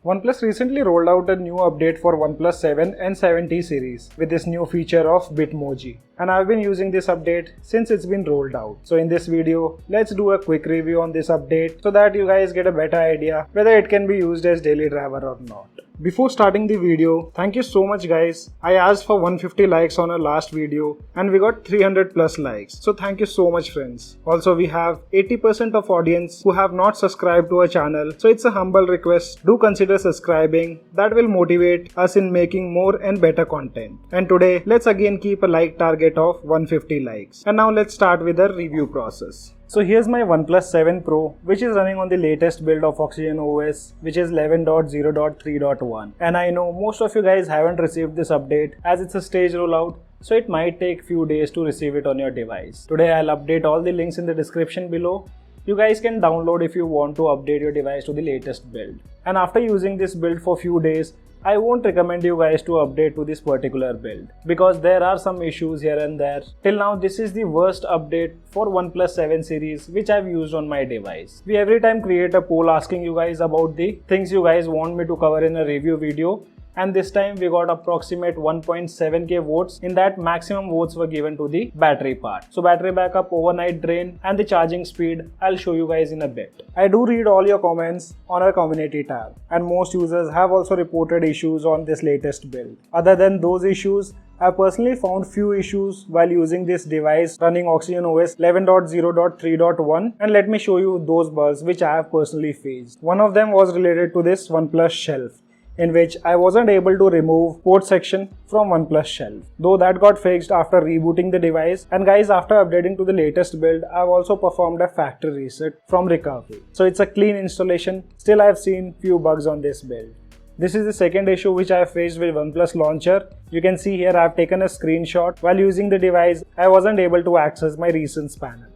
OnePlus recently rolled out a new update for OnePlus 7 and 7T series with this new feature of Bitmoji. And I've been using this update since it's been rolled out. So in this video, let's do a quick review on this update so that you guys get a better idea whether it can be used as daily driver or not. Before starting the video, thank you so much guys. I asked for 150 likes on our last video and we got 300 plus likes. So thank you so much friends. Also we have 80% of audience who have not subscribed to our channel. So it's a humble request. Do consider subscribing. That will motivate us in making more and better content. And today let's again keep a like target of 150 likes. And now let's start with the review process. So here's my OnePlus 7 Pro, which is running on the latest build of Oxygen OS, which is 11.0.3.1. And I know most of you guys haven't received this update as it's a stage rollout, so it might take few days to receive it on your device. Today I'll update all the links in the description below. You guys can download if you want to update your device to the latest build. And after using this build for few days, I won't recommend you guys to update to this particular build because there are some issues here and there. Till now this is the worst update for OnePlus 7 series which I've used on my device. We every time create a poll asking you guys about the things you guys want me to cover in a review video. And this time we got approximate 1.7k votes. In that, maximum votes were given to the battery part. So battery backup, overnight drain and the charging speed I'll show you guys in a bit. I do read all your comments on our community tab and most users have also reported issues on this latest build. Other than those issues, I personally found few issues while using this device running Oxygen OS 11.0.3.1 and let me show you those bugs which I have personally faced. One of them was related to this OnePlus shelf, in which I wasn't able to remove port section from OnePlus shelf. Though that got fixed after rebooting the device, and guys, after updating to the latest build, I've also performed a factory reset from recovery. So it's a clean installation. Still I've seen few bugs on this build. This is the second issue which I faced with OnePlus launcher. You can see here I've taken a screenshot. While using the device, I wasn't able to access my recents panel.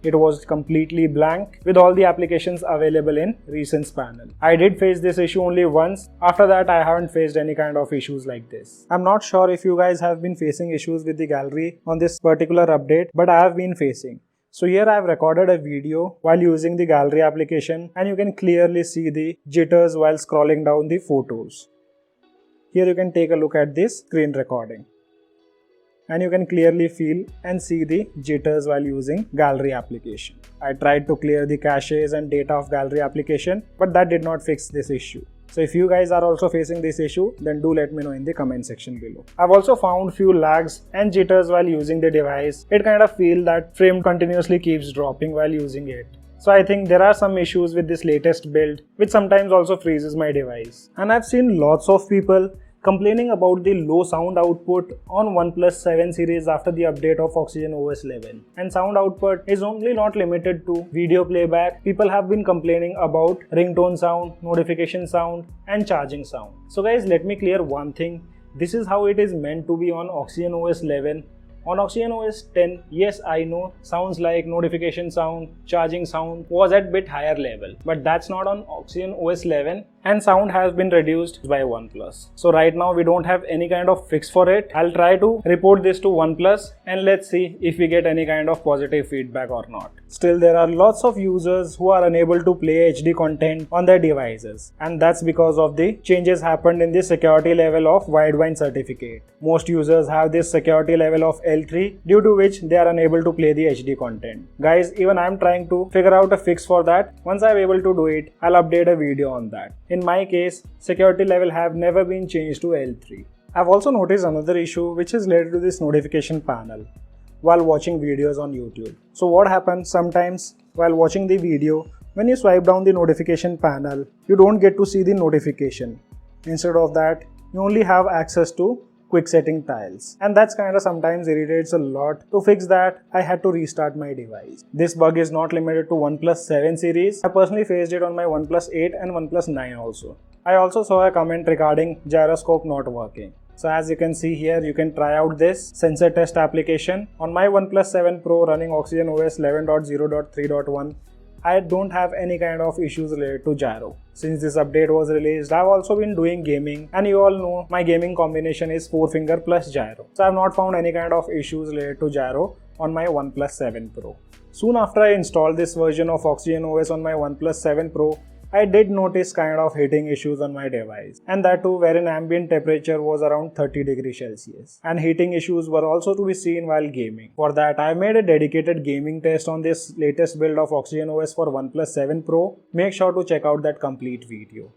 It was completely blank with all the applications available in recents panel. I did face this issue only once. After that, I haven't faced any kind of issues like this. I'm not sure if you guys have been facing issues with the gallery on this particular update, but I have been facing. So here I have recorded a video while using the gallery application and you can clearly see the jitters while scrolling down the photos. Here you can take a look at this screen recording. And you can clearly feel and see the jitters while using gallery application. I tried to clear the caches and data of gallery application, but that did not fix this issue. So if you guys are also facing this issue, then do let me know in the comment section below. I've also found few lags and jitters while using the device. It kind of feels that frame continuously keeps dropping while using it. So I think there are some issues with this latest build, which sometimes also freezes my device. And I've seen lots of people complaining about the low sound output on OnePlus 7 series after the update of Oxygen OS 11. And sound output is only not limited to video playback. People have been complaining about ringtone sound, notification sound and charging sound. So guys, let me clear one thing. This is how it is meant to be on Oxygen OS 11. On Oxygen OS 10, yes, I know sounds like notification sound, charging sound was at bit higher level, but that's not on Oxygen OS 11 and sound has been reduced by OnePlus. So right now we don't have any kind of fix for it. I'll try to report this to OnePlus and let's see if we get any kind of positive feedback or not. Still, there are lots of users who are unable to play HD content on their devices, and that's because of the changes happened in the security level of Widevine certificate. Most users have this security level of L3, due to which they are unable to play the HD content. Guys, even I'm trying to figure out a fix for that. Once I'm able to do it, I'll update a video on that. In my case, security level have never been changed to L3. I've also noticed another issue which is related to this notification panel while watching videos on YouTube. So what happens sometimes while watching the video, when you swipe down the notification panel, you don't get to see the notification. Instead of that, you only have access to quick setting tiles, and that's kinda sometimes irritates a lot. To fix that, I had to restart my device. This bug is not limited to OnePlus 7 series. I personally faced it on my OnePlus 8 and OnePlus 9 also. I also saw a comment regarding gyroscope not working. So as you can see here, you can try out this sensor test application. On my OnePlus 7 Pro running Oxygen OS 11.0.3.1, I don't have any kind of issues related to gyro. Since this update was released, I've also been doing gaming, and you all know my gaming combination is 4-finger plus gyro. So I've not found any kind of issues related to gyro on my OnePlus 7 Pro. Soon after I installed this version of Oxygen OS on my OnePlus 7 Pro, I did notice kind of heating issues on my device, and that too wherein ambient temperature was around 30 degrees Celsius. And heating issues were also to be seen while gaming. For that, I made a dedicated gaming test on this latest build of Oxygen OS for OnePlus 7 Pro. Make sure to check out that complete video.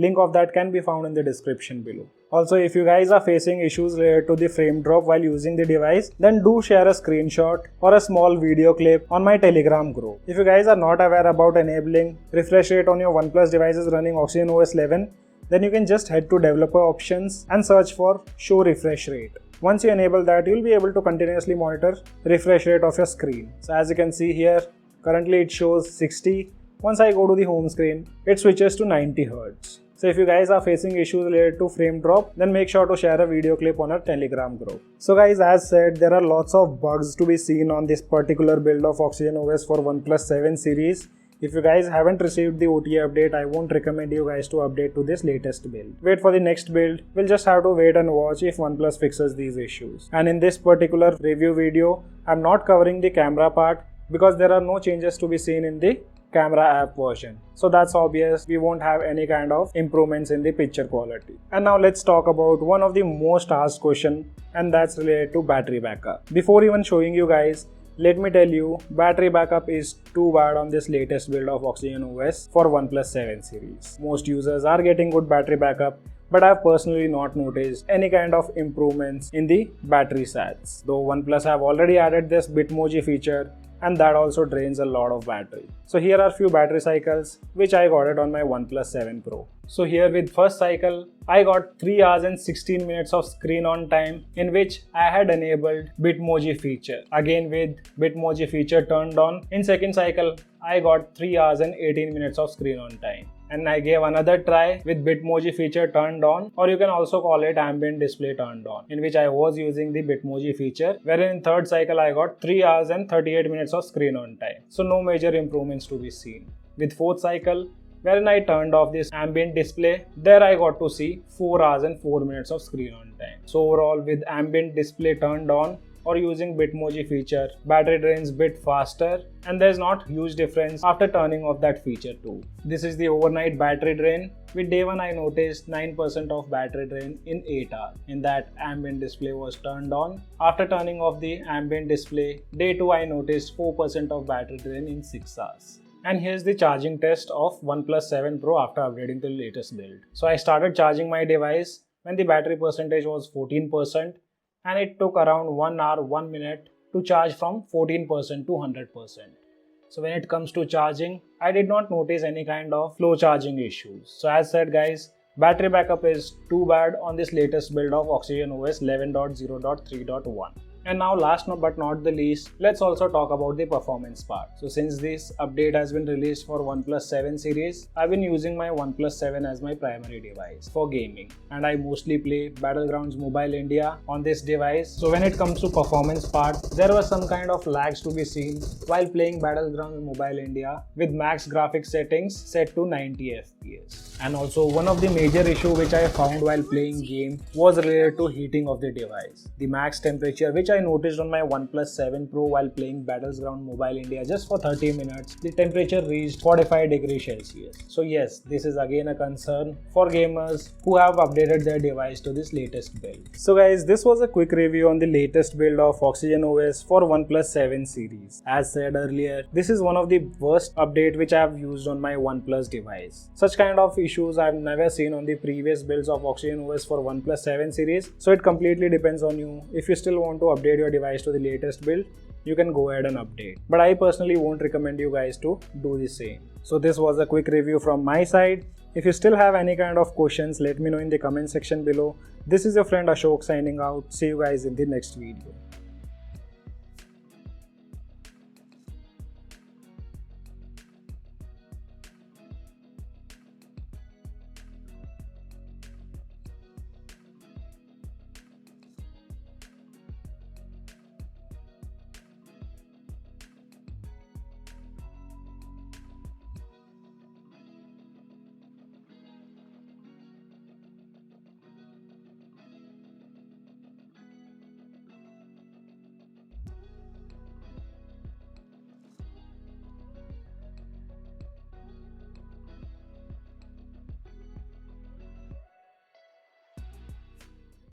Link of that can be found in the description below. Also, if you guys are facing issues related to the frame drop while using the device, then do share a screenshot or a small video clip on my Telegram group. If you guys are not aware about enabling refresh rate on your OnePlus devices running Oxygen OS 11, then you can just head to developer options and search for show refresh rate. Once you enable that, you'll be able to continuously monitor refresh rate of your screen. So as you can see here, currently it shows 60. Once I go to the home screen, it switches to 90 Hz. So if you guys are facing issues related to frame drop, then make sure to share a video clip on our Telegram group. So guys, as said, there are lots of bugs to be seen on this particular build of Oxygen OS for OnePlus 7 series. If you guys haven't received the OTA update, I won't recommend you guys to update to this latest build. Wait for the next build. We'll just have to wait and watch if OnePlus fixes these issues. And in this particular review video, I'm not covering the camera part because there are no changes to be seen in the camera app version. So that's obvious, we won't have any kind of improvements in the picture quality. And now let's talk about one of the most asked question, and that's related to battery backup. Before even showing you guys, let me tell you, battery backup is too bad on this latest build of Oxygen OS for OnePlus 7 series. Most users are getting good battery backup, but I've personally not noticed any kind of improvements in the battery stats. Though OnePlus have already added this Bitmoji feature, and that also drains a lot of battery. So here are few battery cycles which I got it on my OnePlus 7 Pro. So here with first cycle, I got 3 hours and 16 minutes of screen on time in which I had enabled Bitmoji feature. Again with Bitmoji feature turned on, in second cycle, I got 3 hours and 18 minutes of screen on time. And I gave another try with Bitmoji feature turned on, or you can also call it ambient display turned on, in which I was using the Bitmoji feature, wherein in third cycle I got 3 hours and 38 minutes of screen on time. So no major improvements to be seen. With fourth cycle, wherein I turned off this ambient display, there I got to see 4 hours and 4 minutes of screen on time. So overall, with ambient display turned on or using Bitmoji feature, battery drains bit faster, and there's not huge difference after turning off that feature too. This is the overnight battery drain. With day 1 I noticed 9% of battery drain in 8 hours. In that ambient display was turned on. After turning off the ambient display, day 2 I noticed 4% of battery drain in 6 hours. And here's the charging test of OnePlus 7 Pro after upgrading to the latest build. So I started charging my device when the battery percentage was 14%, and it took around 1 hour 1 minute to charge from 14% to 100%. So when it comes to charging, I did not notice any kind of slow charging issues. So as said guys, battery backup is too bad on this latest build of Oxygen OS 11.0.3.1. And now last but not the least, let's also talk about the performance part. So since this update has been released for OnePlus 7 series, I've been using my OnePlus 7 as my primary device for gaming. And I mostly play Battlegrounds Mobile India on this device. So when it comes to performance part, there was some kind of lags to be seen while playing Battlegrounds Mobile India with max graphics settings set to 90 FPS. And also one of the major issue which I found while playing game was related to heating of the device. The max temperature which I noticed on my OnePlus 7 Pro while playing Battlegrounds Mobile India just for 30 minutes, the temperature reached 45 degrees Celsius. So yes, this is again a concern for gamers who have updated their device to this latest build. So guys, this was a quick review on the latest build of Oxygen OS for OnePlus 7 series. As said earlier, this is one of the worst update which I have used on my OnePlus device. Such kind of issues I've never seen on the previous builds of Oxygen OS for OnePlus 7 series. So it completely depends on you. If you still want to update your device to the latest build, you can go ahead and update. But I personally won't recommend you guys to do the same. So this was a quick review from my side. If you still have any kind of questions, let me know in the comment section below. This is your friend Ashok signing out. See you guys in the next video.